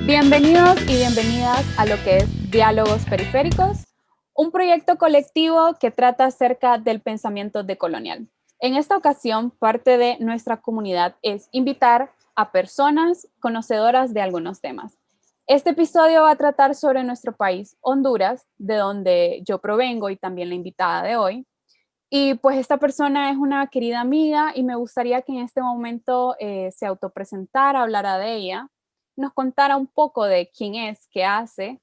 Bienvenidos y bienvenidas a lo que es Diálogos Periféricos, un proyecto colectivo que trata acerca del pensamiento decolonial. En esta ocasión, parte de nuestra comunidad es invitar a personas conocedoras de algunos temas. Este episodio va a tratar sobre nuestro país, Honduras, de donde yo provengo y también la invitada de hoy. Y pues esta persona es una querida amiga y me gustaría que en este momento se autopresentara, hablara de ella, nos contara un poco de quién es, qué hace. Mi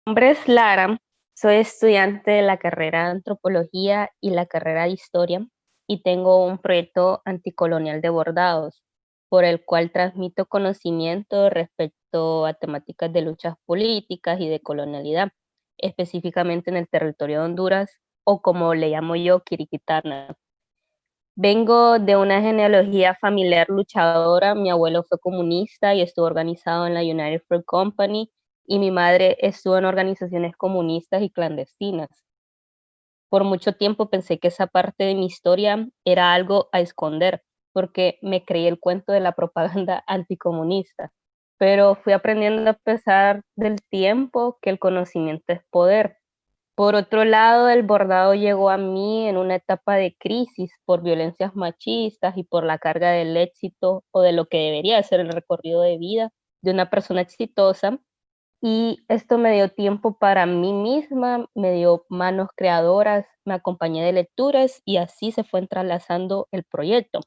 nombre es Lara, soy estudiante de la carrera de Antropología y la carrera de Historia y tengo un proyecto anticolonial de bordados, por el cual transmito conocimiento respecto a temáticas de luchas políticas y de colonialidad, específicamente en el territorio de Honduras o como le llamo yo, Quiriquitana. Vengo de una genealogía familiar luchadora. Mi abuelo fue comunista y estuvo organizado en la United Fruit Company, y mi madre estuvo en organizaciones comunistas y clandestinas. Por mucho tiempo pensé que esa parte de mi historia era algo a esconder, porque me creí el cuento de la propaganda anticomunista. Pero fui aprendiendo a pesar del tiempo que el conocimiento es poder. Por otro lado, el bordado llegó a mí en una etapa de crisis por violencias machistas y por la carga del éxito o de lo que debería ser el recorrido de vida de una persona exitosa. Y esto me dio tiempo para mí misma, me dio manos creadoras, me acompañé de lecturas y así se fue entrelazando el proyecto.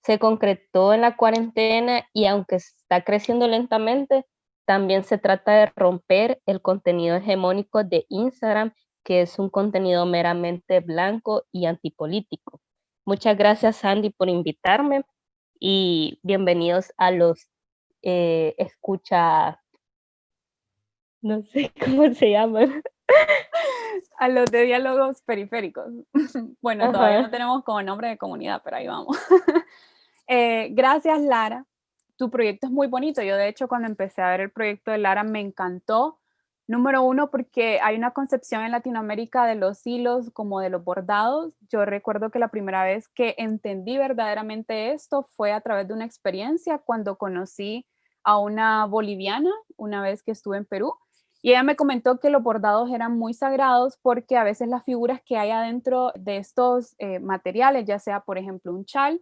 Se concretó en la cuarentena y aunque está creciendo lentamente, también se trata de romper el contenido hegemónico de Instagram, que es un contenido meramente blanco y antipolítico. Muchas gracias, Sandy, por invitarme y bienvenidos a los escucha, no sé cómo se llaman. A los de Diálogos Periféricos. Bueno, todavía no Ajá. tenemos como nombre de comunidad, pero ahí vamos. Gracias, Lara. Tu proyecto es muy bonito. Yo, de hecho, cuando empecé a ver el proyecto de Lara, me encantó. Número uno, porque hay una concepción en Latinoamérica de los hilos como de los bordados. Yo recuerdo que la primera vez que entendí verdaderamente esto fue a través de una experiencia cuando conocí a una boliviana una vez que estuve en Perú. Y ella me comentó que los bordados eran muy sagrados porque a veces las figuras que hay adentro de estos materiales, ya sea por ejemplo un chal,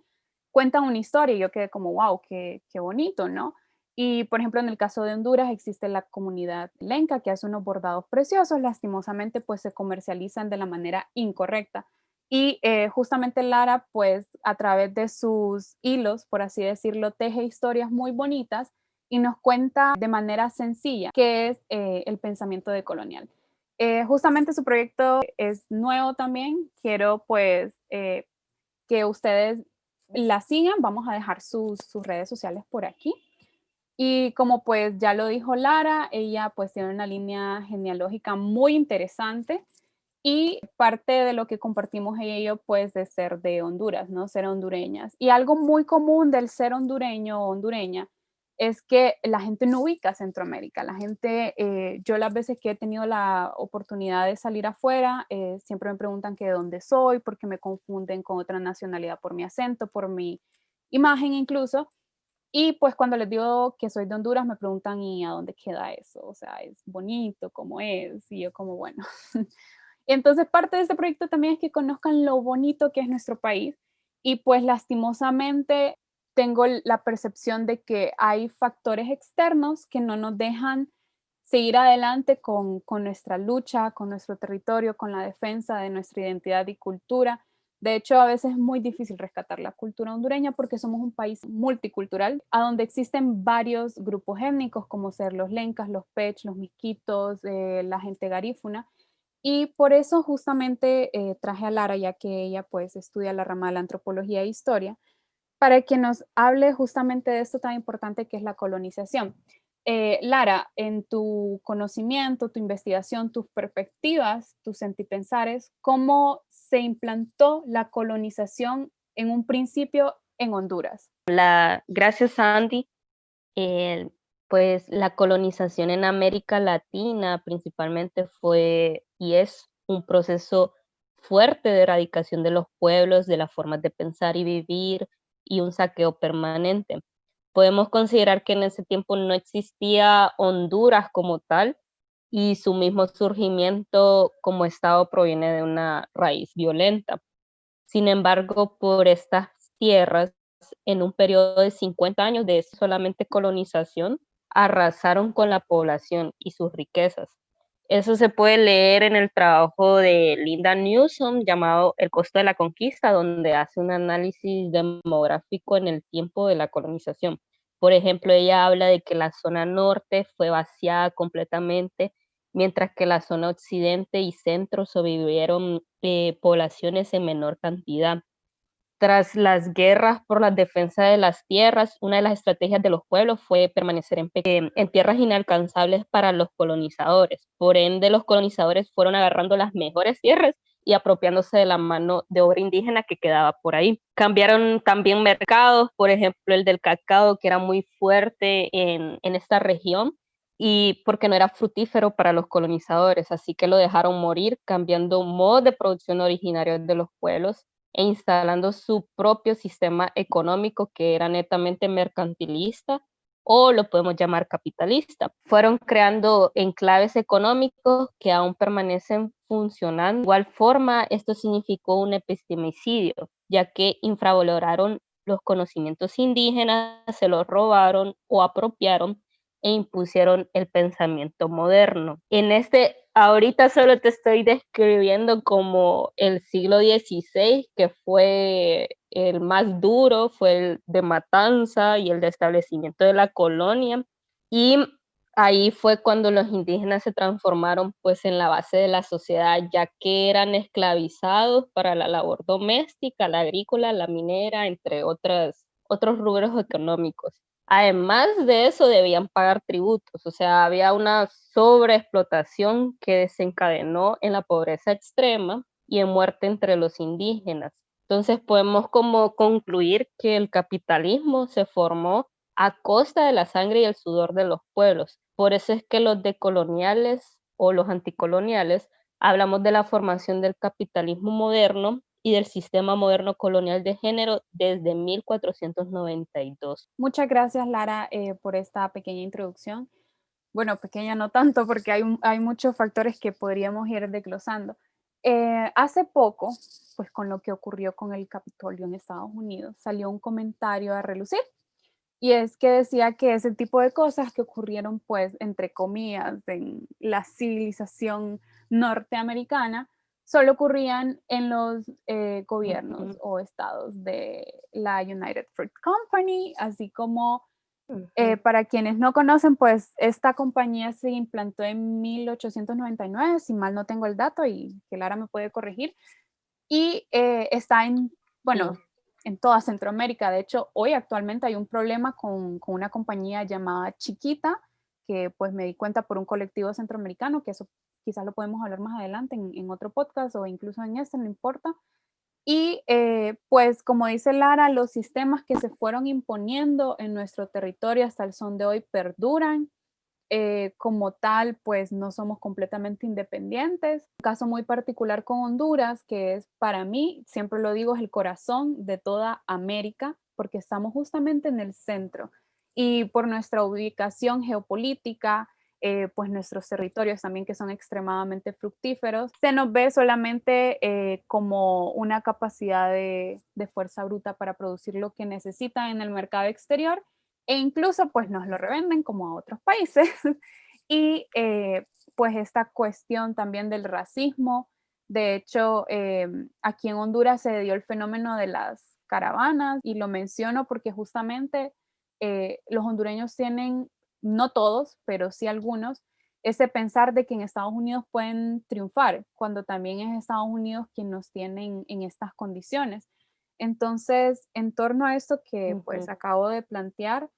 cuentan una historia y yo quedé como, wow, qué bonito, ¿no? Y por ejemplo, en el caso de Honduras existe la comunidad lenca que hace unos bordados preciosos, lastimosamente pues se comercializan de la manera incorrecta. Y justamente Lara pues a través de sus hilos, por así decirlo, teje historias muy bonitas y nos cuenta de manera sencilla qué es el pensamiento decolonial. Justamente su proyecto es nuevo también, quiero pues que ustedes la sigan, vamos a dejar sus redes sociales por aquí. Y como pues ya lo dijo Lara, ella pues tiene una línea genealógica muy interesante y parte de lo que compartimos ella y yo pues de ser de Honduras, ¿no? Ser hondureñas. Y algo muy común del ser hondureño o hondureña es que la gente no ubica Centroamérica. La gente, yo las veces que he tenido la oportunidad de salir afuera, siempre me preguntan que de dónde soy, porque me confunden con otra nacionalidad por mi acento, por mi imagen incluso. Y pues cuando les digo que soy de Honduras, me preguntan, ¿y a dónde queda eso? O sea, ¿es bonito? ¿Cómo es? Y yo como, bueno. Y entonces parte de este proyecto también es que conozcan lo bonito que es nuestro país. Y pues lastimosamente tengo la percepción de que hay factores externos que no nos dejan seguir adelante con nuestra lucha, con nuestro territorio, con la defensa de nuestra identidad y cultura. De hecho, a veces es muy difícil rescatar la cultura hondureña porque somos un país multicultural, a donde existen varios grupos étnicos, como ser los lencas, los pech, los misquitos, la gente garífuna. Y por eso justamente traje a Lara, ya que ella pues estudia la rama de la antropología e historia, para que nos hable justamente de esto tan importante que es la colonización. Lara, en tu conocimiento, tu investigación, tus perspectivas, tus sentipensares, ¿cómo se implantó la colonización en un principio en Honduras? Gracias, Sandy. Eh, pues la colonización en América Latina principalmente fue y es un proceso fuerte de erradicación de los pueblos, de las formas de pensar y vivir y un saqueo permanente. Podemos considerar que en ese tiempo no existía Honduras como tal y su mismo surgimiento como Estado proviene de una raíz violenta. Sin embargo, por estas tierras, en un periodo de 50 años de solamente colonización, arrasaron con la población y sus riquezas. Eso se puede leer en el trabajo de Linda Newsom llamado El costo de la conquista, donde hace un análisis demográfico en el tiempo de la colonización. Por ejemplo, ella habla de que la zona norte fue vaciada completamente, mientras que la zona occidente y centro sobrevivieron poblaciones en menor cantidad. Tras las guerras por la defensa de las tierras, una de las estrategias de los pueblos fue permanecer en tierras inalcanzables para los colonizadores. Por ende, los colonizadores fueron agarrando las mejores tierras y apropiándose de la mano de obra indígena que quedaba por ahí. Cambiaron también mercados, por ejemplo, el del cacao, que era muy fuerte en esta región, y porque no era fructífero para los colonizadores, así que lo dejaron morir, cambiando modos de producción originarios de los pueblos e instalando su propio sistema económico que era netamente mercantilista o lo podemos llamar capitalista. Fueron creando enclaves económicos que aún permanecen funcionando. De igual forma, esto significó un epistemicidio, ya que infravaloraron los conocimientos indígenas, se los robaron o apropiaron e impusieron el pensamiento moderno. Ahorita solo te estoy describiendo como el siglo XVI, que fue el más duro, fue el de matanza y el de establecimiento de la colonia. Y ahí fue cuando los indígenas se transformaron pues en la base de la sociedad, ya que eran esclavizados para la labor doméstica, la agrícola, la minera, entre otros rubros económicos. Además de eso, debían pagar tributos, o sea, había una sobreexplotación que desencadenó en la pobreza extrema y en muerte entre los indígenas. Entonces podemos como concluir que el capitalismo se formó a costa de la sangre y el sudor de los pueblos. Por eso es que los decoloniales o los anticoloniales hablamos de la formación del capitalismo moderno y del sistema moderno colonial de género desde 1492. Muchas gracias, Lara, por esta pequeña introducción. Bueno, pequeña no tanto, porque hay muchos factores que podríamos ir desglosando. Hace poco, pues con lo que ocurrió con el Capitolio en Estados Unidos, salió un comentario a relucir, y es que decía que ese tipo de cosas que ocurrieron, pues, entre comillas, en la civilización norteamericana, solo ocurrían en los gobiernos o estados de la United Fruit Company, así como para quienes no conocen, pues esta compañía se implantó en 1899, si mal no tengo el dato y que Lara me puede corregir, y está bueno, Sí. en toda Centroamérica. De hecho, hoy actualmente hay un problema con una compañía llamada Chiquita, que pues me di cuenta por un colectivo centroamericano, que eso quizás lo podemos hablar más adelante en otro podcast o incluso en este, no importa. Y pues como dice Lara, los sistemas que se fueron imponiendo en nuestro territorio hasta el son de hoy perduran. Como tal, pues no somos completamente independientes. Un caso muy particular con Honduras, que es para mí, siempre lo digo, es el corazón de toda América, porque estamos justamente en el centro. Y por nuestra ubicación geopolítica, pues nuestros territorios también que son extremadamente fructíferos, se nos ve solamente como una capacidad de fuerza bruta para producir lo que necesitan en el mercado exterior, e incluso pues nos lo revenden como a otros países. Y pues esta cuestión también del racismo. De hecho, aquí en Honduras se dio el fenómeno de las caravanas, y lo menciono porque justamente los hondureños tienen, no todos, pero sí algunos, ese pensar de que en Estados Unidos pueden triunfar, cuando también es Estados Unidos quien nos tiene en estas condiciones. Entonces, en torno a esto que pues acabo de plantear,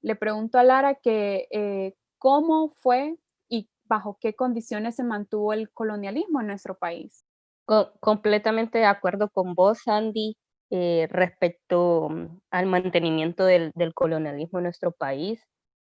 le pregunto a Lara que cómo fue y bajo qué condiciones se mantuvo el colonialismo en nuestro país. Completamente de acuerdo con vos, Sandy, respecto al mantenimiento del colonialismo en nuestro país.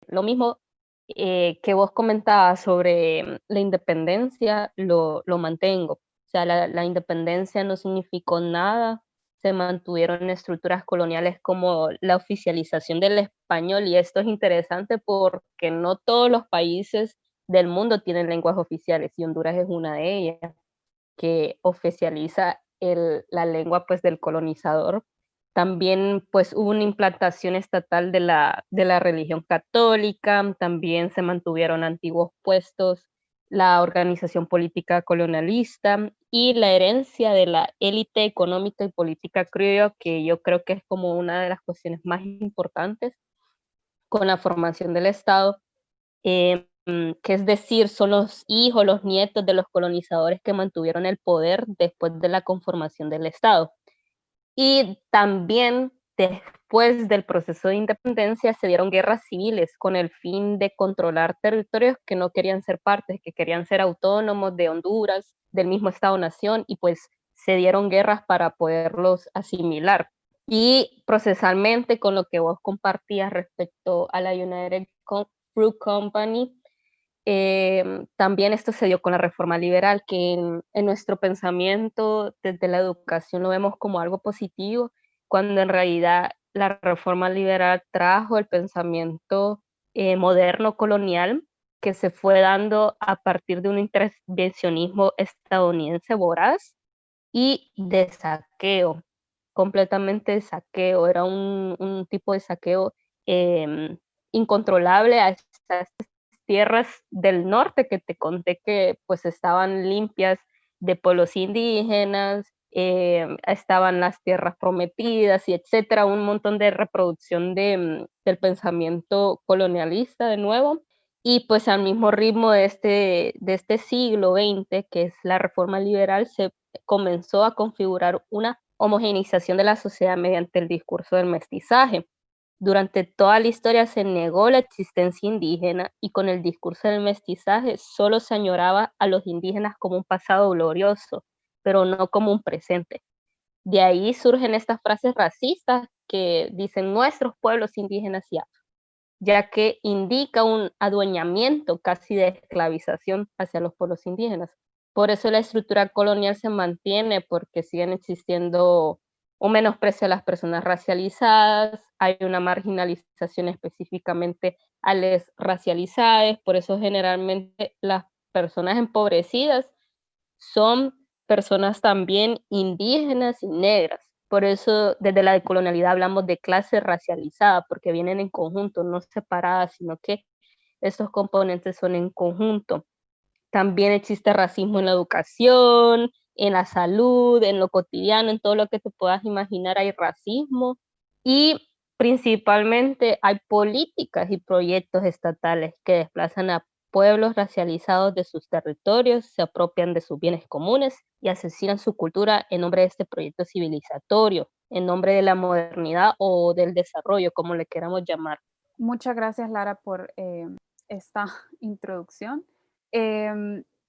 Lo mismo que vos comentabas sobre la independencia, lo mantengo. O sea, la independencia no significó nada se mantuvieron estructuras coloniales como la oficialización del español, y esto es interesante porque no todos los países del mundo tienen lenguas oficiales, y Honduras es una de ellas, que oficializa la lengua pues del colonizador. También pues hubo una implantación estatal de la religión católica, también se mantuvieron antiguos puestos, la organización política colonialista y la herencia de la élite económica y política criolla, que yo creo que es como una de las cuestiones más importantes con la formación del Estado, que es decir, son los hijos, los nietos de los colonizadores que mantuvieron el poder después de la conformación del Estado. Y también después del proceso de independencia se dieron guerras civiles con el fin de controlar territorios que no querían ser partes, que querían ser autónomos de Honduras, del mismo Estado-nación, y pues se dieron guerras para poderlos asimilar. Y procesalmente, con lo que vos compartías respecto a la United Fruit Company, también esto se dio con la reforma liberal, que en nuestro pensamiento desde la educación lo vemos como algo positivo, cuando en realidad la reforma liberal trajo el pensamiento moderno colonial que se fue dando a partir de un intervencionismo estadounidense voraz y de saqueo, completamente de saqueo. Era un tipo de saqueo incontrolable a estas tierras del norte que te conté que pues estaban limpias de pueblos indígenas, estaban las tierras prometidas y etcétera, un montón de reproducción del pensamiento colonialista de nuevo. Y pues al mismo ritmo de este siglo XX, que es la reforma liberal, se comenzó a configurar una homogeneización de la sociedad mediante el discurso del mestizaje. Durante toda la historia se negó la existencia indígena, y con el discurso del mestizaje solo se añoraba a los indígenas como un pasado glorioso, pero no como un presente. De ahí surgen estas frases racistas que dicen nuestros pueblos indígenas y afro, ya que indica un adueñamiento casi de esclavización hacia los pueblos indígenas. Por eso la estructura colonial se mantiene, porque siguen existiendo un menosprecio a las personas racializadas, hay una marginalización específicamente a las racializadas, por eso generalmente las personas empobrecidas son personas también indígenas y negras. Por eso desde la decolonialidad hablamos de clase racializada, porque vienen en conjunto, no separadas, sino que estos componentes son en conjunto. También existe racismo en la educación, en la salud, en lo cotidiano, en todo lo que te puedas imaginar hay racismo, y principalmente hay políticas y proyectos estatales que desplazan a pueblos racializados de sus territorios, se apropian de sus bienes comunes y asesinan su cultura en nombre de este proyecto civilizatorio, en nombre de la modernidad o del desarrollo, como le queramos llamar. Muchas gracias, Lara, por esta introducción.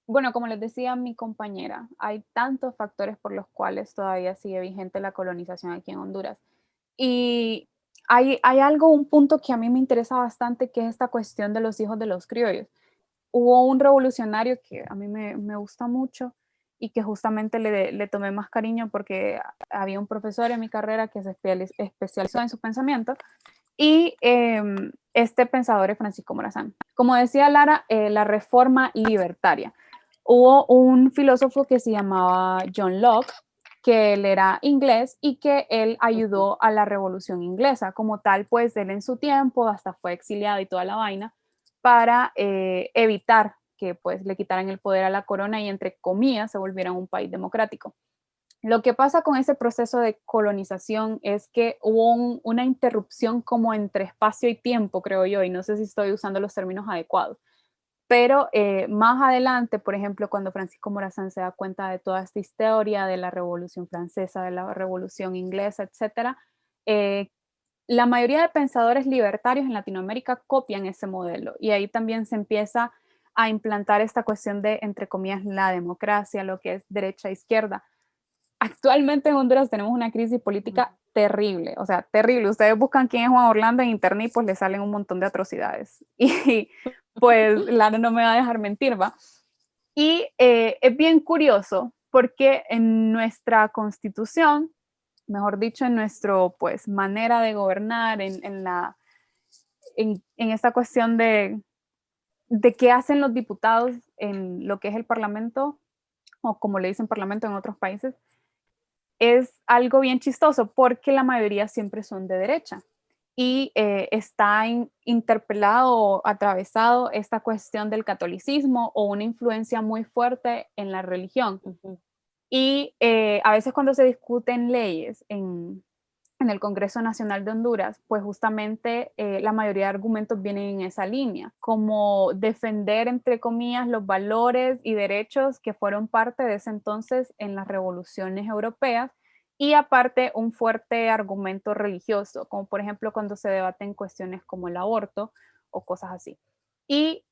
Bueno, como les decía mi compañera, hay tantos factores por los cuales todavía sigue vigente la colonización aquí en Honduras. Y hay algo, un punto que a mí me interesa bastante, que es esta cuestión de los hijos de los criollos. Hubo un revolucionario que a mí me gusta mucho y que justamente le tomé más cariño porque había un profesor en mi carrera que se especializó en su pensamiento, y este pensador es Francisco Morazán. Como decía Lara, la reforma libertaria. Hubo un filósofo que se llamaba John Locke, que él era inglés y que él ayudó a la revolución inglesa. Como tal, pues él en su tiempo hasta fue exiliado y toda la vaina para evitar que pues le quitaran el poder a la corona y entre comillas se volviera un país democrático. Lo que pasa con ese proceso de colonización es que hubo una interrupción como entre espacio y tiempo, creo yo, y no sé si estoy usando los términos adecuados. Pero más adelante, por ejemplo, cuando Francisco Morazán se da cuenta de toda esta historia de la Revolución Francesa, de la Revolución Inglesa, etcétera, la mayoría de pensadores libertarios en Latinoamérica copian ese modelo, y ahí también se empieza a implantar esta cuestión de, entre comillas, la democracia, lo que es derecha-izquierda. Actualmente en Honduras tenemos una crisis política terrible, o sea, terrible. Ustedes buscan quién es Juan Orlando en internet y pues le salen un montón de atrocidades. Y pues Lara no me va a dejar mentir, ¿va? Y es bien curioso porque en nuestra constitución mejor dicho, en nuestro, pues, manera de gobernar, en esta cuestión de qué hacen los diputados en lo que es el Parlamento, o como le dicen Parlamento en otros países, es algo bien chistoso porque la mayoría siempre son de derecha y está interpelado o atravesado esta cuestión del catolicismo o una influencia muy fuerte en la religión. Ujú. Y a veces cuando se discuten leyes en el Congreso Nacional de Honduras, pues justamente la mayoría de argumentos vienen en esa línea, como defender, entre comillas, los valores y derechos que fueron parte de ese entonces en las revoluciones europeas y aparte un fuerte argumento religioso, como por ejemplo cuando se debaten cuestiones como el aborto o cosas así. Y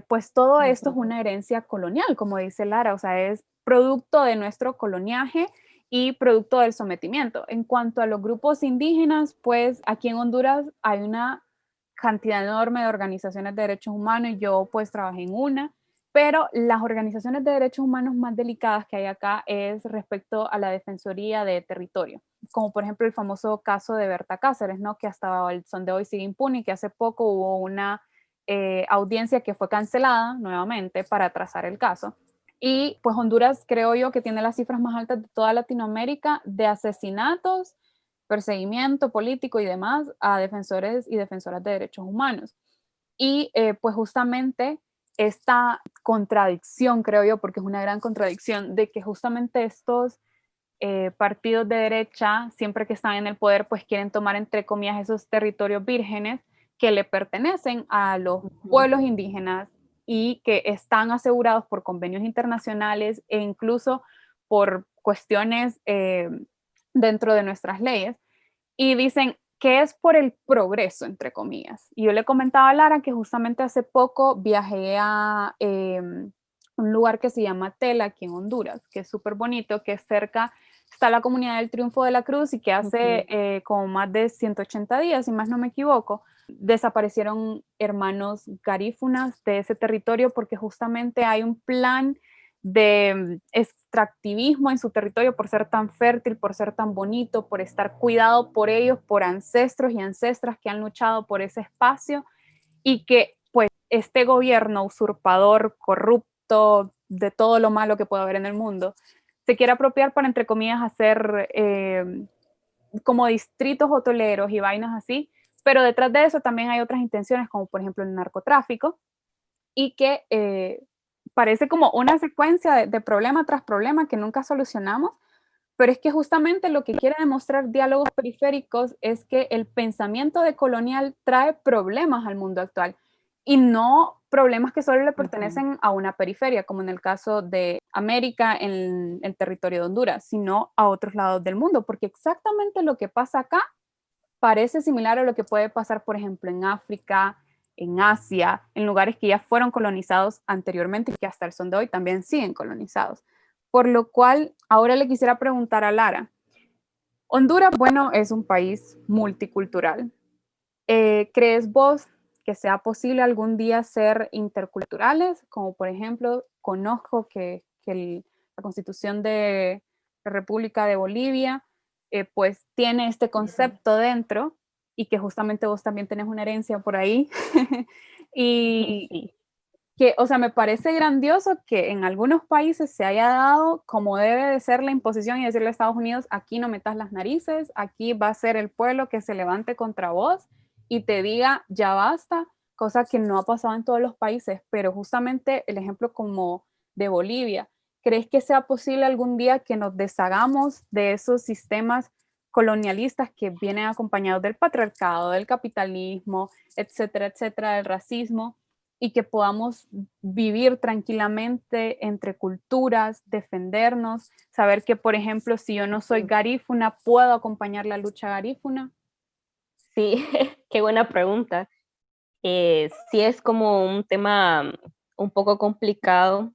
pues todo esto es Ujú. una herencia colonial, como dice Lara, o sea, es producto de nuestro coloniaje y producto del sometimiento. En cuanto a los grupos indígenas, pues aquí en Honduras hay una cantidad enorme de organizaciones de derechos humanos y yo pues trabajé en una, pero las organizaciones de derechos humanos más delicadas que hay acá es respecto a la defensoría de territorio, como por ejemplo el famoso caso de Berta Cáceres, ¿no? Que hasta el son de hoy sigue impune y que hace poco hubo una audiencia que fue cancelada nuevamente para trazar el caso. Y pues Honduras creo yo que tiene las cifras más altas de toda Latinoamérica de asesinatos, perseguimiento político y demás a defensores y defensoras de derechos humanos. Y pues justamente esta contradicción, creo yo, porque es una gran contradicción, de que justamente estos partidos de derecha, siempre que están en el poder, pues quieren tomar, entre comillas, esos territorios vírgenes que le pertenecen a los Ujú. pueblos indígenas y que están asegurados por convenios internacionales e incluso por cuestiones dentro de nuestras leyes. Y dicen que es por el progreso, entre comillas. Y yo le comentaba a Lara que justamente hace poco viajé a un lugar que se llama Tela, aquí en Honduras, que es súper bonito, que es cerca, está la comunidad del Triunfo de la Cruz y que hace Ujú. como más de 180 días, si más no me equivoco, desaparecieron hermanos garífunas de ese territorio porque justamente hay un plan de extractivismo en su territorio por ser tan fértil, por ser tan bonito, por estar cuidado por ellos, por ancestros y ancestras que han luchado por ese espacio y que pues este gobierno usurpador, corrupto, de todo lo malo que puede haber en el mundo, se quiere apropiar para, entre comillas, hacer como distritos hoteleros y vainas así, pero detrás de eso también hay otras intenciones, como por ejemplo el narcotráfico, y que parece como una secuencia de problema tras problema que nunca solucionamos, pero es que justamente lo que quiere demostrar diálogos periféricos es que el pensamiento decolonial trae problemas al mundo actual y no problemas que solo le Ujú. pertenecen a una periferia, como en el caso de América en el territorio de Honduras, sino a otros lados del mundo, porque exactamente lo que pasa acá parece similar a lo que puede pasar, por ejemplo, en África, en Asia, en lugares que ya fueron colonizados anteriormente y que hasta el son de hoy también siguen colonizados. Por lo cual, ahora le quisiera preguntar a Lara, Honduras, bueno, es un país multicultural. ¿Crees vos que sea posible algún día ser interculturales? Como por ejemplo, conozco que la constitución de la República de Bolivia pues tiene este Ujú. concepto dentro y que justamente vos también tenés una herencia por ahí. Y Sí. que, o sea, me parece grandioso que en algunos países se haya dado como debe de ser la imposición y decirle a Estados Unidos, aquí no metas las narices, aquí va a ser el pueblo que se levante contra vos y te diga, ya basta, cosa que no ha pasado en todos los países, pero justamente el ejemplo como de Bolivia, ¿crees que sea posible algún día que nos deshagamos de esos sistemas colonialistas que vienen acompañados del patriarcado, del capitalismo, etcétera, etcétera, del racismo? Y que podamos vivir tranquilamente entre culturas, defendernos, saber que, por ejemplo, si yo no soy Ujú. garífuna, puedo acompañar la lucha garífuna. Sí, qué buena pregunta. Sí es como un tema un poco complicado.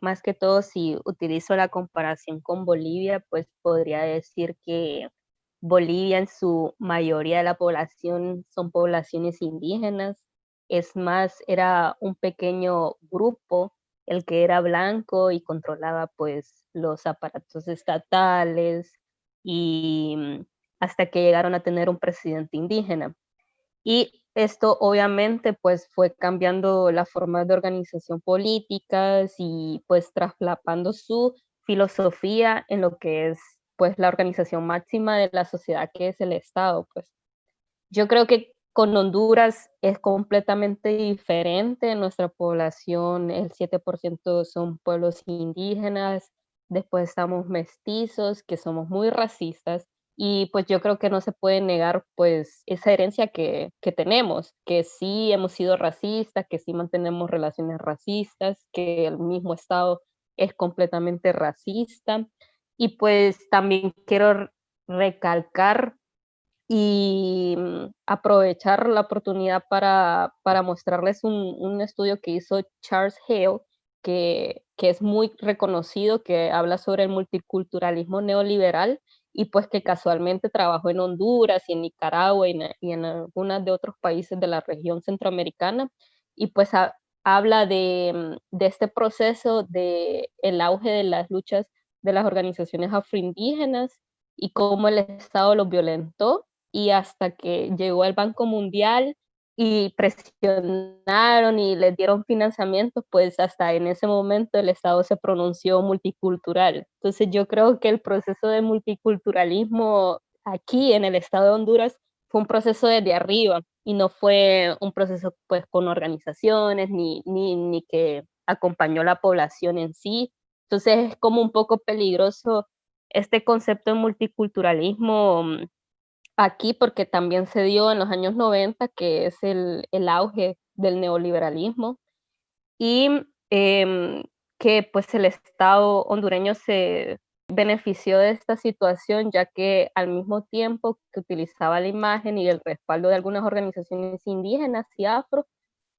Más que todo, si utilizo la comparación con Bolivia, pues podría decir que Bolivia en su mayoría de la población son poblaciones indígenas. Es más, era un pequeño grupo el que era blanco y controlaba pues los aparatos estatales, y hasta que llegaron a tener un presidente indígena. Y esto obviamente pues fue cambiando la forma de organización políticas y pues traslapando su filosofía en lo que es pues la organización máxima de la sociedad, que es el Estado. Pues yo creo que con Honduras es completamente diferente. Nuestra población, el 7% son pueblos indígenas, después estamos mestizos, que somos muy racistas, y pues yo creo que no se puede negar pues esa herencia que tenemos, que sí hemos sido racistas, que sí mantenemos relaciones racistas, que el mismo Estado es completamente racista. Y pues también quiero recalcar y aprovechar la oportunidad para mostrarles un estudio que hizo Charles Hale, que es muy reconocido, que habla sobre el multiculturalismo neoliberal y pues que casualmente trabajó en Honduras y en Nicaragua y en algunos de otros países de la región centroamericana y pues habla de este proceso de el auge de las luchas de las organizaciones afroindígenas y cómo el Estado los violentó y hasta que llegó el Banco Mundial y presionaron y les dieron financiamiento, pues hasta en ese momento el Estado se pronunció multicultural. Entonces yo creo que el proceso de multiculturalismo aquí en el Estado de Honduras fue un proceso desde arriba y no fue un proceso pues con organizaciones ni que acompañó la población en sí. Entonces es como un poco peligroso este concepto de multiculturalismo aquí porque también se dio en los años 90, que es el auge del neoliberalismo, y que pues el Estado hondureño se benefició de esta situación, ya que al mismo tiempo que utilizaba la imagen y el respaldo de algunas organizaciones indígenas y afro,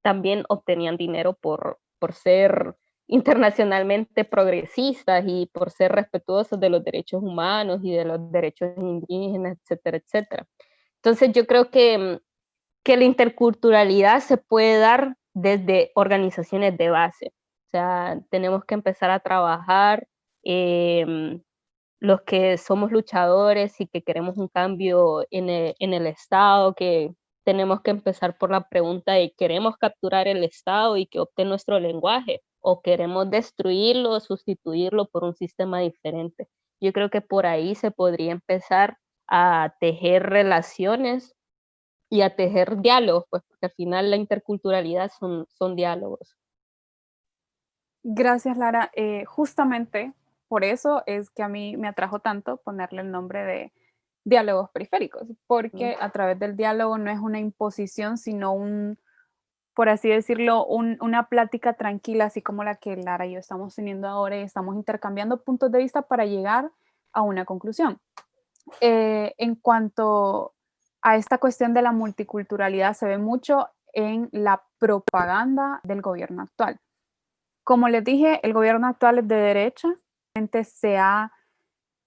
también obtenían dinero por ser internacionalmente progresistas y por ser respetuosos de los derechos humanos y de los derechos indígenas, etcétera, etcétera. Entonces yo creo que la interculturalidad se puede dar desde organizaciones de base. O sea, tenemos que empezar a trabajar los que somos luchadores y que queremos un cambio en el Estado, que tenemos que empezar por la pregunta de ¿queremos capturar el Estado y que opte nuestro lenguaje? ¿O queremos destruirlo o sustituirlo por un sistema diferente? Yo creo que por ahí se podría empezar a tejer relaciones y a tejer diálogos, pues porque al final la interculturalidad son diálogos. Gracias, Lara. Justamente por eso es que a mí me atrajo tanto ponerle el nombre de diálogos periféricos, porque a través del diálogo no es una imposición, sino un, por así decirlo, una plática tranquila, así como la que Lara y yo estamos teniendo ahora y estamos intercambiando puntos de vista para llegar a una conclusión. En cuanto a esta cuestión de la multiculturalidad, se ve mucho en la propaganda del gobierno actual. Como les dije, el gobierno actual es de derecha, se ha,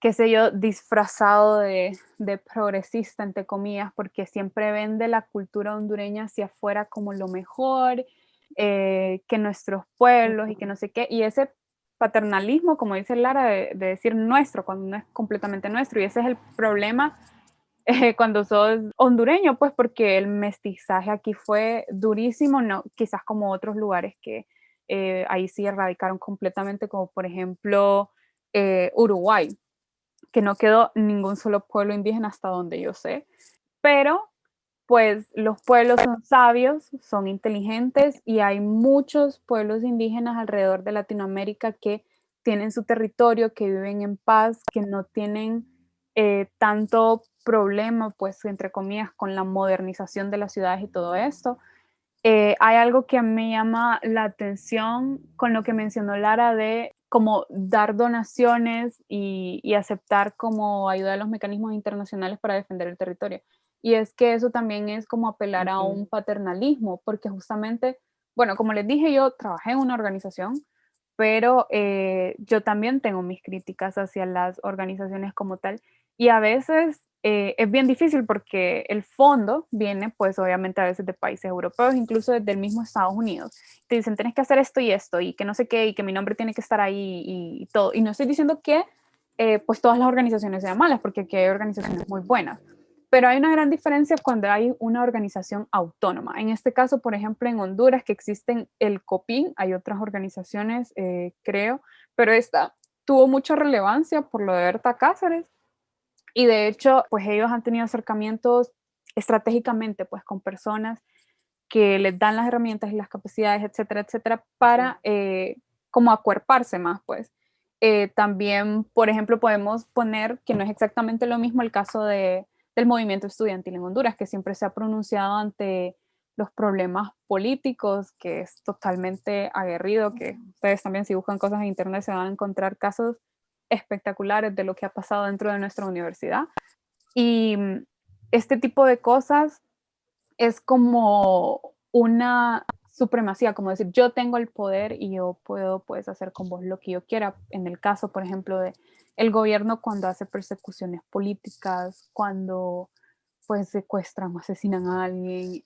qué sé yo, disfrazado de progresista, entre comillas, porque siempre vende la cultura hondureña hacia afuera como lo mejor, que nuestros pueblos y que no sé qué, y ese paternalismo, como dice Lara, de decir nuestro, cuando no es completamente nuestro, y ese es el problema cuando sos hondureño, pues porque el mestizaje aquí fue durísimo, no, quizás como otros lugares que ahí sí erradicaron completamente, como por ejemplo Uruguay, que no quedó ningún solo pueblo indígena hasta donde yo sé, pero pues los pueblos son sabios, son inteligentes y hay muchos pueblos indígenas alrededor de Latinoamérica que tienen su territorio, que viven en paz, que no tienen tanto problema, pues entre comillas, con la modernización de las ciudades y todo esto. Hay algo que me llama la atención con lo que mencionó Lara de como dar donaciones y aceptar como ayuda a los mecanismos internacionales para defender el territorio. Y es que eso también es como apelar a un paternalismo, porque justamente, bueno, como les dije, yo trabajé en una organización, pero yo también tengo mis críticas hacia las organizaciones como tal. Y a veces es bien difícil porque el fondo viene, pues obviamente a veces de países europeos, incluso desde el mismo Estados Unidos. Te dicen, tienes que hacer esto y que no sé qué, y que mi nombre tiene que estar ahí y todo. Y no estoy diciendo que pues todas las organizaciones sean malas, porque aquí hay organizaciones muy buenas. Pero hay una gran diferencia cuando hay una organización autónoma. En este caso, por ejemplo, en Honduras, que existen el COPIN, hay otras organizaciones, creo, pero esta tuvo mucha relevancia por lo de Berta Cáceres. Y de hecho, pues ellos han tenido acercamientos estratégicamente, pues con personas que les dan las herramientas y las capacidades, etcétera, etcétera, para como acuerparse más, pues. También, por ejemplo, podemos poner que no es exactamente lo mismo el caso del movimiento estudiantil en Honduras, que siempre se ha pronunciado ante los problemas políticos, que es totalmente aguerrido, que ustedes también si buscan cosas en internet se van a encontrar casos espectaculares de lo que ha pasado dentro de nuestra universidad. Y este tipo de cosas es como una supremacía, como decir, yo tengo el poder y yo puedo pues hacer con vos lo que yo quiera. En el caso, por ejemplo, de el gobierno cuando hace persecuciones políticas, cuando pues secuestran o asesinan a alguien,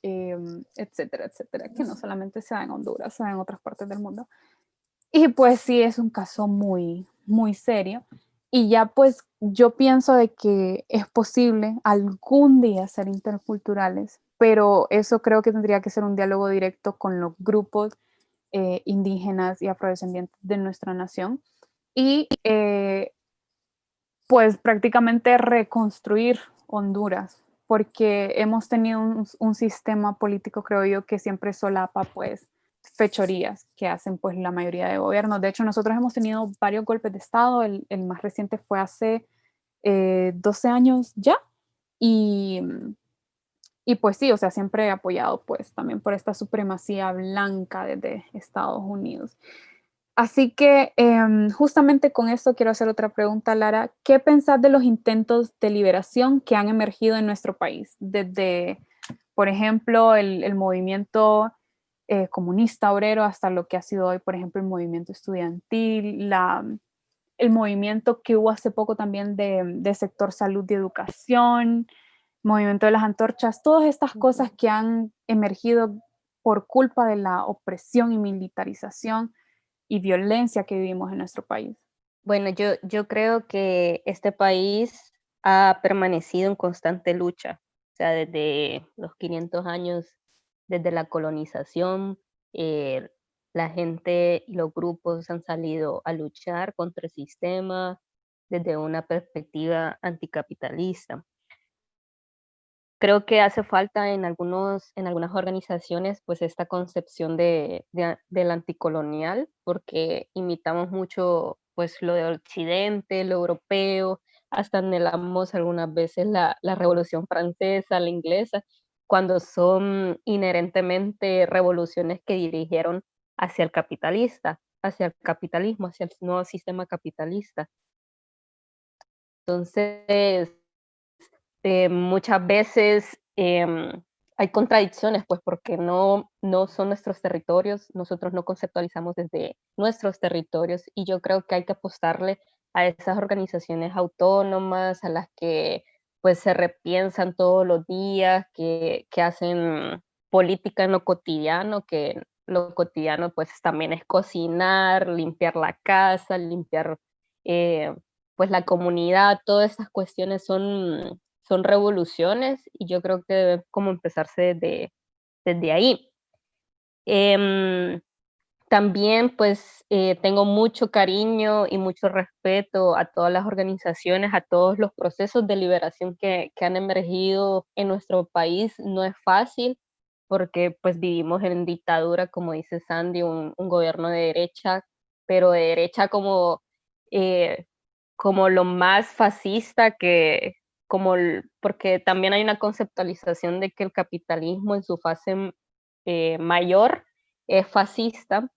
etcétera, etcétera, que no solamente se da en Honduras, se da en otras partes del mundo. Y pues sí, es un caso muy, muy serio. Y ya pues yo pienso de que es posible algún día ser interculturales, pero eso creo que tendría que ser un diálogo directo con los grupos indígenas y afrodescendientes de nuestra nación. Y pues prácticamente reconstruir Honduras, porque hemos tenido un sistema político, creo yo, que siempre solapa pues fechorías que hacen pues la mayoría de gobiernos. De hecho, nosotros hemos tenido varios golpes de Estado, el más reciente fue hace 12 años ya, y, y pues sí, o sea, siempre he apoyado pues también por esta supremacía blanca desde Estados Unidos. Así que justamente con esto quiero hacer otra pregunta, Lara. ¿Qué pensás de los intentos de liberación que han emergido en nuestro país? Desde, por ejemplo, el movimiento comunista obrero hasta lo que ha sido hoy, por ejemplo, el movimiento estudiantil, el movimiento que hubo hace poco también de sector salud y educación, movimiento de las antorchas, todas estas cosas que han emergido por culpa de la opresión y militarización y violencia que vivimos en nuestro país. Bueno, yo creo que este país ha permanecido en constante lucha, o sea, desde los 500 años, desde la colonización, eh, la gente y los grupos han salido a luchar contra el sistema desde una perspectiva anticapitalista. Creo que hace falta en algunas organizaciones, pues, esta concepción del anticolonial, porque imitamos mucho, pues, lo de Occidente, lo europeo, hasta anhelamos algunas veces la Revolución Francesa, la inglesa, cuando son inherentemente revoluciones que dirigieron hacia el capitalismo, hacia el nuevo sistema capitalista. Entonces, muchas veces hay contradicciones, pues porque no son nuestros territorios, nosotros no conceptualizamos desde nuestros territorios y yo creo que hay que apostarle a esas organizaciones autónomas, a las que pues se repiensan todos los días, que hacen política en lo cotidiano, que lo cotidiano pues también es cocinar, limpiar la casa, limpiar eh, pues la comunidad, todas estas cuestiones son revoluciones y yo creo que debe como empezarse desde ahí. Em, También pues tengo mucho cariño y mucho respeto a todas las organizaciones, a todos los procesos de liberación que han emergido en nuestro país. No es fácil porque pues vivimos en dictadura, como dice Sandy, un gobierno de derecha, pero de derecha eh, como lo más fascista que, porque también hay una conceptualización de que el capitalismo en su fase mayor es fascista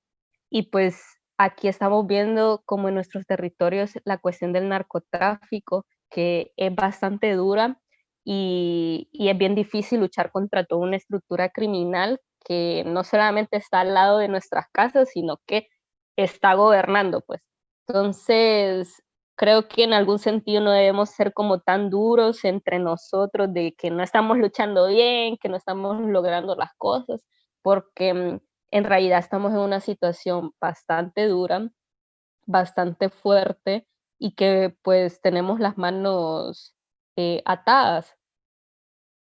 y pues aquí estamos viendo como en nuestros territorios la cuestión del narcotráfico, que es bastante dura y es bien difícil luchar contra toda una estructura criminal que no solamente está al lado de nuestras casas, sino que está gobernando, pues. Entonces, creo que en algún sentido no debemos ser como tan duros entre nosotros de que no estamos luchando bien, que no estamos logrando las cosas, porque en realidad estamos en una situación bastante dura, bastante fuerte y que pues tenemos las manos atadas.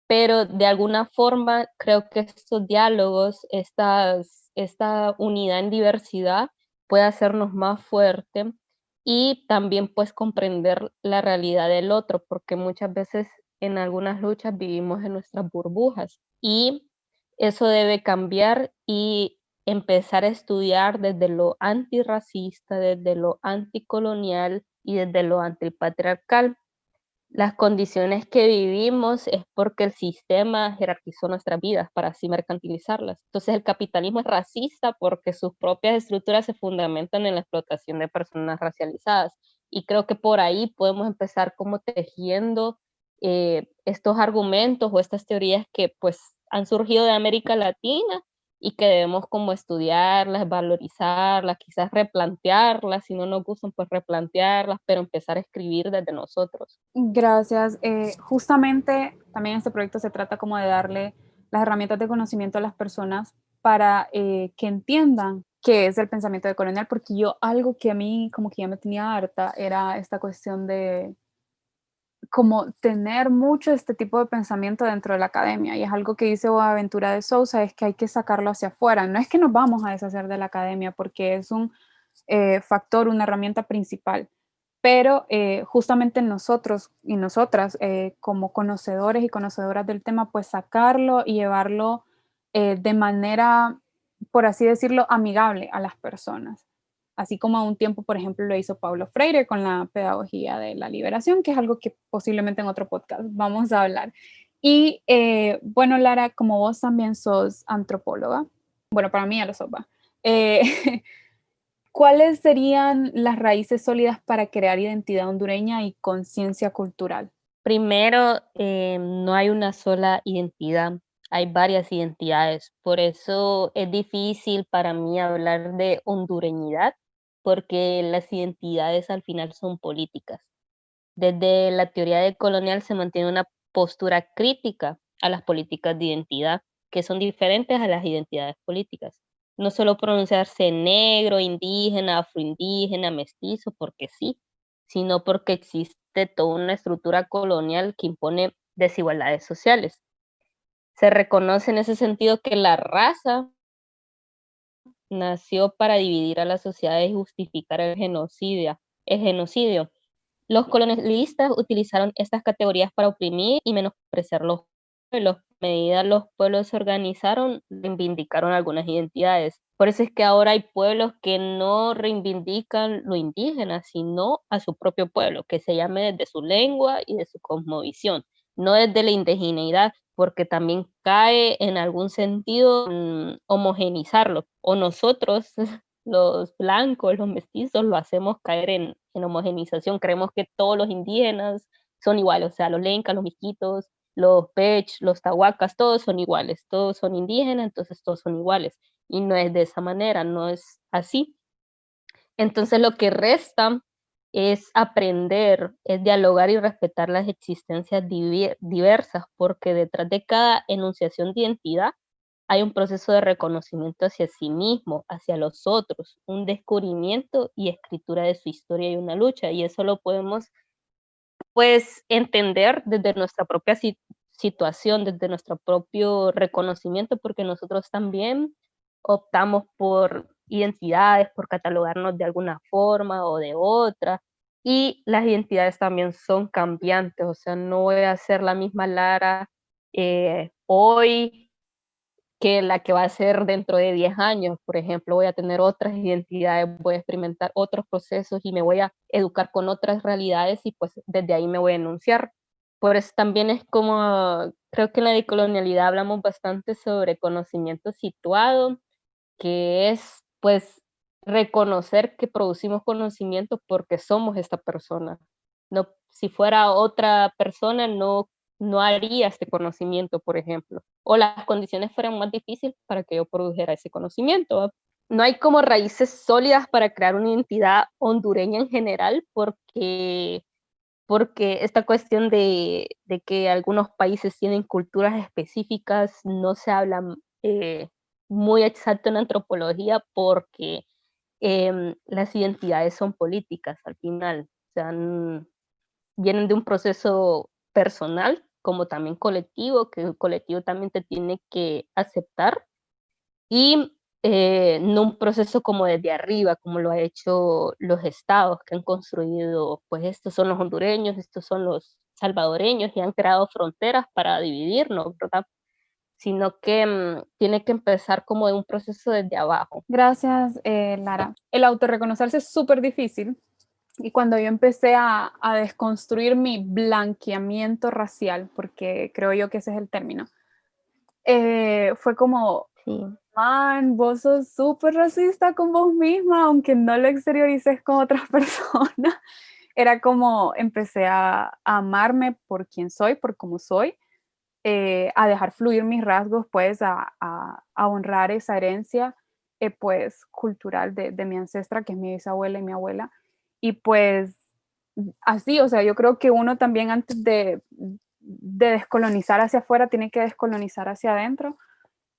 Pero de alguna forma creo que estos diálogos, esta unidad en diversidad puede hacernos más fuerte y también pues comprender la realidad del otro, porque muchas veces en algunas luchas vivimos en nuestras burbujas y eso debe cambiar y empezar a estudiar desde lo antirracista, desde lo anticolonial y desde lo antipatriarcal. Las condiciones que vivimos es porque el sistema jerarquizó nuestras vidas para así mercantilizarlas. Entonces el capitalismo es racista porque sus propias estructuras se fundamentan en la explotación de personas racializadas. Y creo que por ahí podemos empezar como tejiendo estos argumentos o estas teorías que pues han surgido de América Latina y que debemos como estudiarlas, valorizarlas, quizás replantearlas, si no nos gustan, pues replantearlas, pero empezar a escribir desde nosotros. Gracias. Justamente también este proyecto se trata como de darle las herramientas de conocimiento a las personas para que entiendan qué es el pensamiento decolonial, porque yo algo que a mí como que ya me tenía harta era esta cuestión de como tener mucho este tipo de pensamiento dentro de la academia, y es algo que dice Boaventura de Sousa, es que hay que sacarlo hacia afuera. No es que nos vamos a deshacer de la academia, porque es un factor, una herramienta principal, pero justamente nosotros y nosotras, como conocedores y conocedoras del tema, pues sacarlo y llevarlo de manera, por así decirlo, amigable a las personas. Así como a un tiempo, por ejemplo, lo hizo Paulo Freire con la pedagogía de la liberación, que es algo que posiblemente en otro podcast vamos a hablar. Y bueno, Lara, como vos también sos antropóloga, bueno, para mí ya lo sos, va. ¿Cuáles serían las raíces sólidas para crear identidad hondureña y conciencia cultural? Primero, no hay una sola identidad, hay varias identidades. Por eso es difícil para mí hablar de hondureñidad, porque las identidades al final son políticas. Desde la teoría decolonial se mantiene una postura crítica a las políticas de identidad, que son diferentes a las identidades políticas. No solo pronunciarse negro, indígena, afroindígena, mestizo, porque sí, sino porque existe toda una estructura colonial que impone desigualdades sociales. Se reconoce en ese sentido que la raza nació para dividir a las sociedades y justificar el genocidio. Los colonialistas utilizaron estas categorías para oprimir y menospreciar los pueblos. A medida los pueblos se organizaron, reivindicaron algunas identidades. Por eso es que ahora hay pueblos que no reivindican lo indígena, sino a su propio pueblo, que se llame desde su lengua y de su cosmovisión, no desde la indigeneidad, porque también cae en algún sentido homogenizarlo. O nosotros los blancos, los mestizos, lo hacemos caer en homogenización. Creemos que todos los indígenas son iguales, o sea, los lencas, los miskitos, los pech, los tahuacas, todos son iguales, todos son indígenas, entonces todos son iguales. Y no es de esa manera, no es así. Entonces lo que resta es aprender, es dialogar y respetar las existencias diversas, porque detrás de cada enunciación de identidad hay un proceso de reconocimiento hacia sí mismo, hacia los otros, un descubrimiento y escritura de su historia y una lucha, y eso lo podemos pues entender desde nuestra propia situación, desde nuestro propio reconocimiento, porque nosotros también optamos por identidades, por catalogarnos de alguna forma o de otra, y las identidades también son cambiantes, o sea, no voy a ser la misma Lara hoy que la que va a ser dentro de 10 años. Por ejemplo, voy a tener otras identidades, voy a experimentar otros procesos y me voy a educar con otras realidades y pues desde ahí me voy a enunciar. Por eso también es como, creo que en la decolonialidad hablamos bastante sobre conocimiento situado, que es pues reconocer que producimos conocimiento porque somos esta persona. No, si fuera otra persona, no haría este conocimiento, por ejemplo, o las condiciones fueran más difíciles para que yo produjera ese conocimiento. No hay como raíces sólidas para crear una identidad hondureña en general, porque esta cuestión de que algunos países tienen culturas específicas no se habla muy exacto en antropología porque las identidades son políticas al final. vienen de un proceso personal como también colectivo, que el colectivo también te tiene que aceptar y no un proceso como desde arriba, como lo ha hecho los estados que han construido, pues estos son los hondureños, estos son los salvadoreños y han creado fronteras para dividirnos, ¿verdad? Sino que tiene que empezar como de un proceso desde abajo. Gracias, Lara. El autorreconocerse es súper difícil y cuando yo empecé a desconstruir mi blanqueamiento racial, porque creo yo que ese es el término, fue como, Sí. man, vos sos súper racista con vos misma, aunque no lo exteriorices con otras personas. Era como empecé a amarme por quien soy, por cómo soy, a dejar fluir mis rasgos, pues a honrar esa herencia, pues cultural de mi ancestra, que es mi bisabuela y mi abuela. Y pues así, o sea, yo creo que uno también antes de descolonizar hacia afuera tiene que descolonizar hacia adentro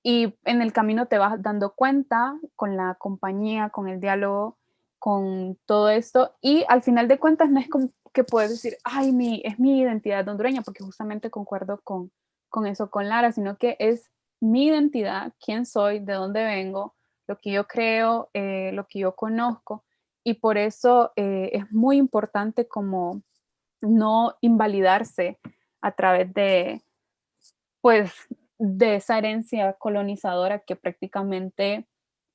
y en el camino te vas dando cuenta con la compañía, con el diálogo, con todo esto. Y al final de cuentas no es como que puedes decir, ay, es mi identidad hondureña, porque justamente concuerdo con eso, con Lara, sino que es mi identidad, quién soy, de dónde vengo, lo que yo creo, lo que yo conozco. Y por eso es muy importante como no invalidarse a través de, pues, de esa herencia colonizadora que prácticamente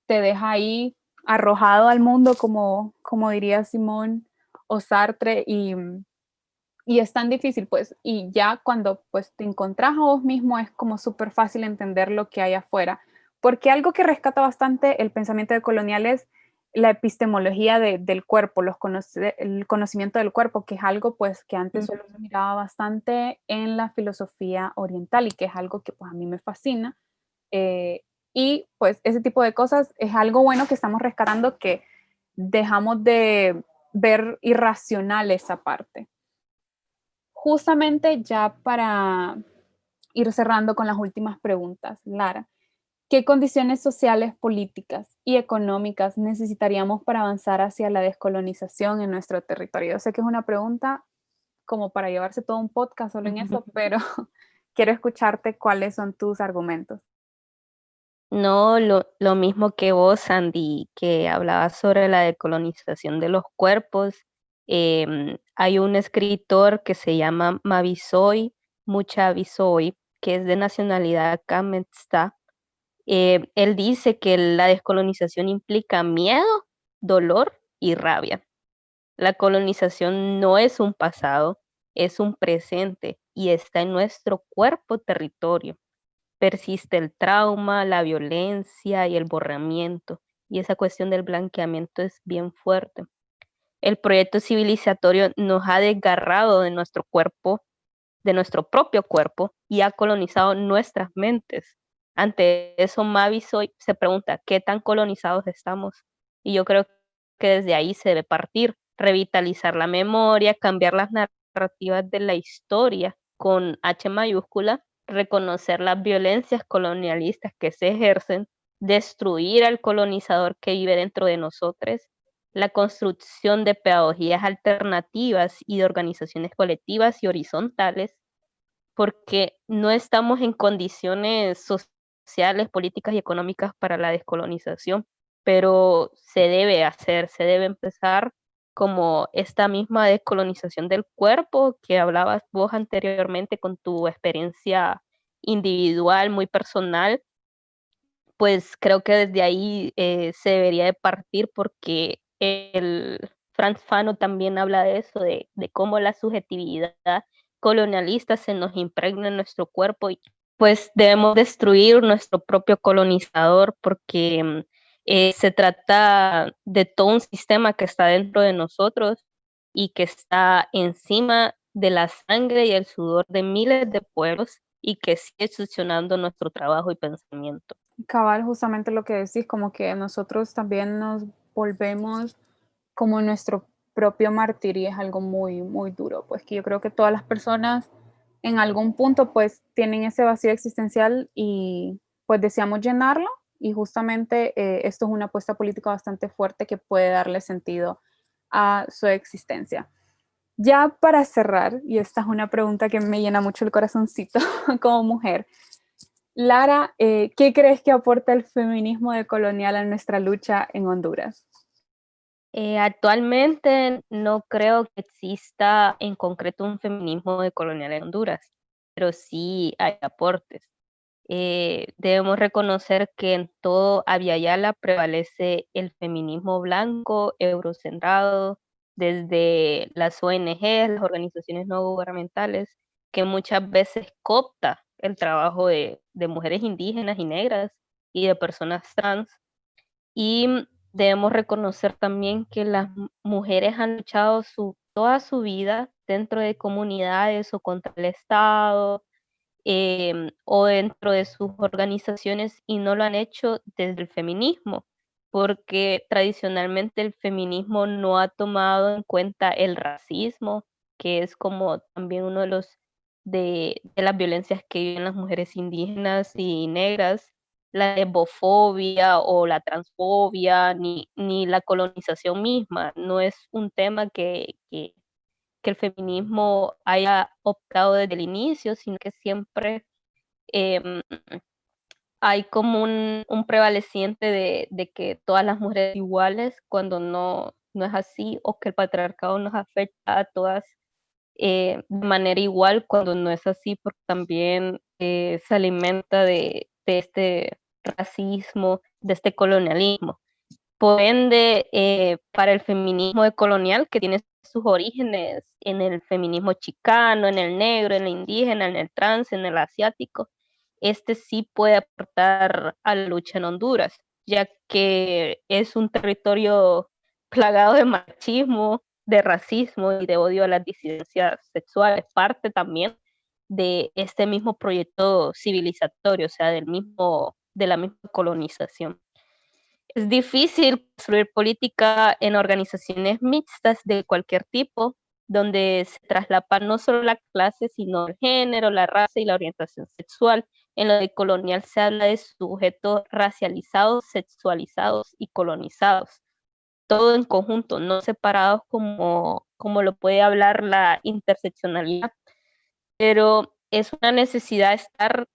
te deja ahí arrojado al mundo, como diría Simón o Sartre, y es tan difícil, pues, y ya cuando pues te encontrás a vos mismo es como súper fácil entender lo que hay afuera, porque algo que rescata bastante el pensamiento de colonial es la epistemología del cuerpo, el conocimiento del cuerpo, que es algo pues que antes solo se miraba bastante en la filosofía oriental y que es algo que pues a mí me fascina. Y pues ese tipo de cosas es algo bueno que estamos rescatando, que dejamos de ver irracional esa parte. Justamente ya para ir cerrando con las últimas preguntas, Lara, ¿qué condiciones sociales, políticas y económicas necesitaríamos para avanzar hacia la descolonización en nuestro territorio? Yo sé que es una pregunta como para llevarse todo un podcast solo en eso, pero quiero escucharte cuáles son tus argumentos. No, lo mismo que vos, Sandy, que hablabas sobre la decolonización de los cuerpos. Hay un escritor que se llama Mavisoy Muchavisoy, que es de nacionalidad Kamenská. Él dice que la descolonización implica miedo, dolor y rabia. La colonización no es un pasado, es un presente y está en nuestro cuerpo territorio. Persiste el trauma, la violencia y el borramiento, y esa cuestión del blanqueamiento es bien fuerte. El proyecto civilizatorio nos ha desgarrado de nuestro cuerpo, de nuestro propio cuerpo, y ha colonizado nuestras mentes. Ante eso, Mavi se pregunta, ¿qué tan colonizados estamos? Y yo creo que desde ahí se debe partir, revitalizar la memoria, cambiar las narrativas de la historia con H mayúscula, reconocer las violencias colonialistas que se ejercen, destruir al colonizador que vive dentro de nosotros, la construcción de pedagogías alternativas y de organizaciones colectivas y horizontales, porque no estamos en condiciones sociales, políticas y económicas para la descolonización, pero se debe hacer, se debe empezar como esta misma descolonización del cuerpo que hablabas vos anteriormente con tu experiencia individual, muy personal, pues creo que desde ahí se debería de partir porque el Franz Fanon también habla de eso, de cómo la subjetividad colonialista se nos impregna en nuestro cuerpo y pues debemos destruir nuestro propio colonizador porque se trata de todo un sistema que está dentro de nosotros y que está encima de la sangre y el sudor de miles de pueblos y que sigue succionando nuestro trabajo y pensamiento. Cabal, justamente lo que decís, como que nosotros también nos volvemos como nuestro propio mártir y es algo muy, muy duro, pues que yo creo que todas las personas en algún punto pues tienen ese vacío existencial y pues deseamos llenarlo y justamente esto es una apuesta política bastante fuerte que puede darle sentido a su existencia. Ya para cerrar, y esta es una pregunta que me llena mucho el corazoncito como mujer, Lara, ¿qué crees que aporta el feminismo decolonial a nuestra lucha en Honduras? Actualmente no creo que exista en concreto un feminismo decolonial en Honduras, pero sí hay aportes. Debemos reconocer que en todo Abya Yala prevalece el feminismo blanco, eurocentrado, desde las ONG, las organizaciones no gubernamentales, que muchas veces coopta el trabajo de mujeres indígenas y negras y de personas trans. Y debemos reconocer también que las mujeres han luchado toda su vida dentro de comunidades o contra el Estado, o dentro de sus organizaciones, y no lo han hecho desde el feminismo, porque tradicionalmente el feminismo no ha tomado en cuenta el racismo, que es como también uno de los de las violencias que viven las mujeres indígenas y negras, la lesbofobia o la transfobia, ni la colonización misma. No es un tema que el feminismo haya optado desde el inicio, sino que siempre eh, hay como un prevaleciente de que todas las mujeres iguales cuando no es así, o que el patriarcado nos afecta a todas de manera igual cuando no es así, porque también se alimenta de este racismo, de este colonialismo. Por ende, para el feminismo decolonial, que tiene sus orígenes en el feminismo chicano, en el negro, en el indígena, en el trans, en el asiático, este sí puede aportar a la lucha en Honduras, ya que es un territorio plagado de machismo, de racismo y de odio a las disidencias sexuales, parte también de este mismo proyecto civilizatorio, o sea, de la misma colonización. Es difícil construir política en organizaciones mixtas de cualquier tipo, donde se traslapa no solo la clase, sino el género, la raza y la orientación sexual. En lo de colonial se habla de sujetos racializados, sexualizados y colonizados, todo en conjunto, no separados como lo puede hablar la interseccionalidad, pero es una necesidad estar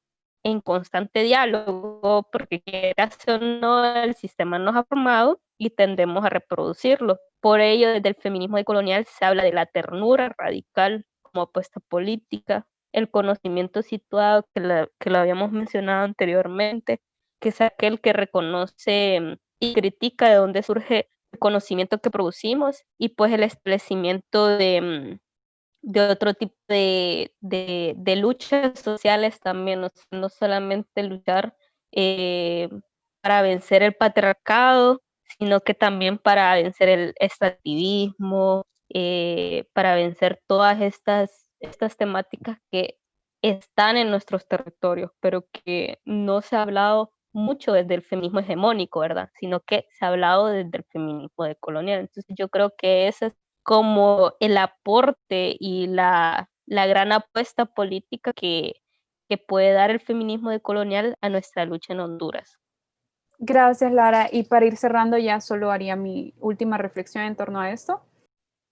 en constante diálogo, porque quieras o no, el sistema nos ha formado y tendemos a reproducirlo. Por ello, desde el feminismo decolonial se habla de la ternura radical como apuesta política, el conocimiento situado, que lo habíamos mencionado anteriormente, que es aquel que reconoce y critica de dónde surge el conocimiento que producimos, y pues el establecimiento de otro tipo de luchas sociales también, no solamente luchar eh, para vencer el patriarcado, sino que también para vencer el extractivismo, para vencer todas estas temáticas que están en nuestros territorios, pero que no se ha hablado mucho desde el feminismo hegemónico, ¿verdad? Sino que se ha hablado desde el feminismo decolonial. Entonces yo creo que ese es como el aporte y la gran apuesta política que puede dar el feminismo decolonial a nuestra lucha en Honduras. Gracias, Lara. Y para ir cerrando ya solo haría mi última reflexión en torno a esto.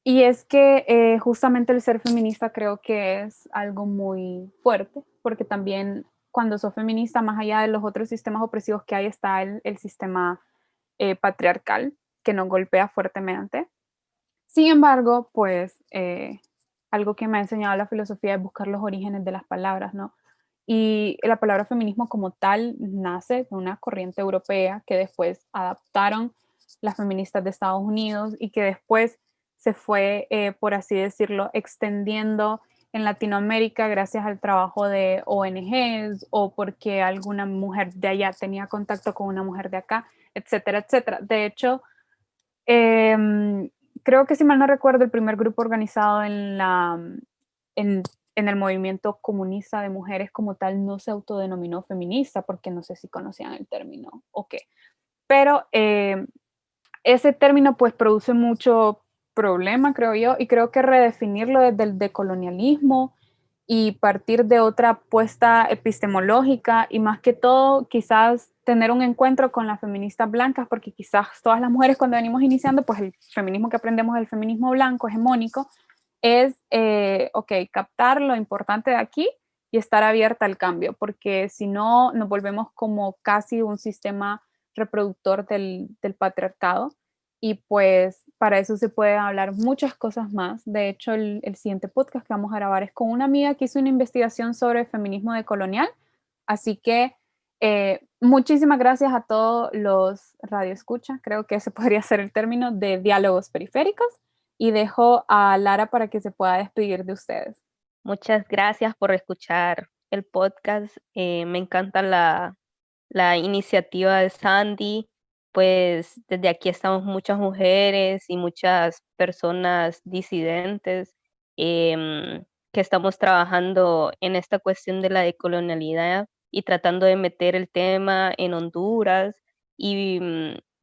Y es que justamente el ser feminista creo que es algo muy fuerte, porque también cuando sos feminista, más allá de los otros sistemas opresivos que hay, está el sistema patriarcal que nos golpea fuertemente. Sin embargo, pues algo que me ha enseñado la filosofía es buscar los orígenes de las palabras, ¿no? Y la palabra feminismo como tal nace de una corriente europea que después adaptaron las feministas de Estados Unidos y que después se fue, por así decirlo, extendiendo en Latinoamérica gracias al trabajo de ONGs o porque alguna mujer de allá tenía contacto con una mujer de acá, etcétera, etcétera. De hecho, creo que si mal no recuerdo, el primer grupo organizado en, en el movimiento comunista de mujeres como tal no se autodenominó feminista, porque no sé si conocían el término o qué. Pero ese término pues produce mucho problema, creo yo, y creo que redefinirlo desde el decolonialismo y partir de otra apuesta epistemológica y más que todo quizás tener un encuentro con las feministas blancas, porque quizás todas las mujeres cuando venimos iniciando, pues el feminismo que aprendemos es el feminismo blanco, hegemónico, es, captar lo importante de aquí y estar abierta al cambio, porque si no, nos volvemos como casi un sistema reproductor del patriarcado. Y pues para eso se pueden hablar muchas cosas más. De hecho, el siguiente podcast que vamos a grabar es con una amiga que hizo una investigación sobre feminismo decolonial. Así que muchísimas gracias a todos los radioescuchas, creo que ese podría ser el término, de diálogos periféricos. Y dejo a Lara para que se pueda despedir de ustedes. Muchas gracias por escuchar el podcast. Me encanta la iniciativa de Sandy. Pues desde aquí estamos muchas mujeres y muchas personas disidentes que estamos trabajando en esta cuestión de la decolonialidad y tratando de meter el tema en Honduras. Y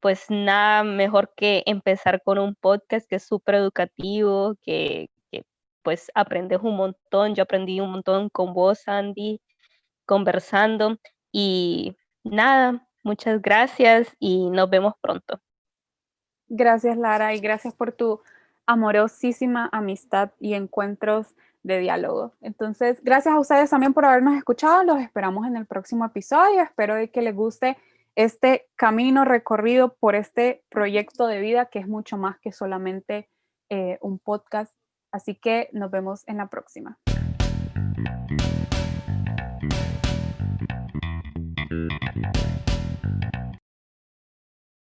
pues nada mejor que empezar con un podcast que es súper educativo, que pues aprendes un montón. Yo aprendí un montón con vos, Sandy, conversando. Y nada, muchas gracias y nos vemos pronto. Gracias, Lara, y gracias por tu amorosísima amistad y encuentros de diálogo. Entonces, gracias a ustedes también por habernos escuchado. Los esperamos en el próximo episodio. Espero de que les guste este camino recorrido por este proyecto de vida que es mucho más que solamente un podcast. Así que nos vemos en la próxima.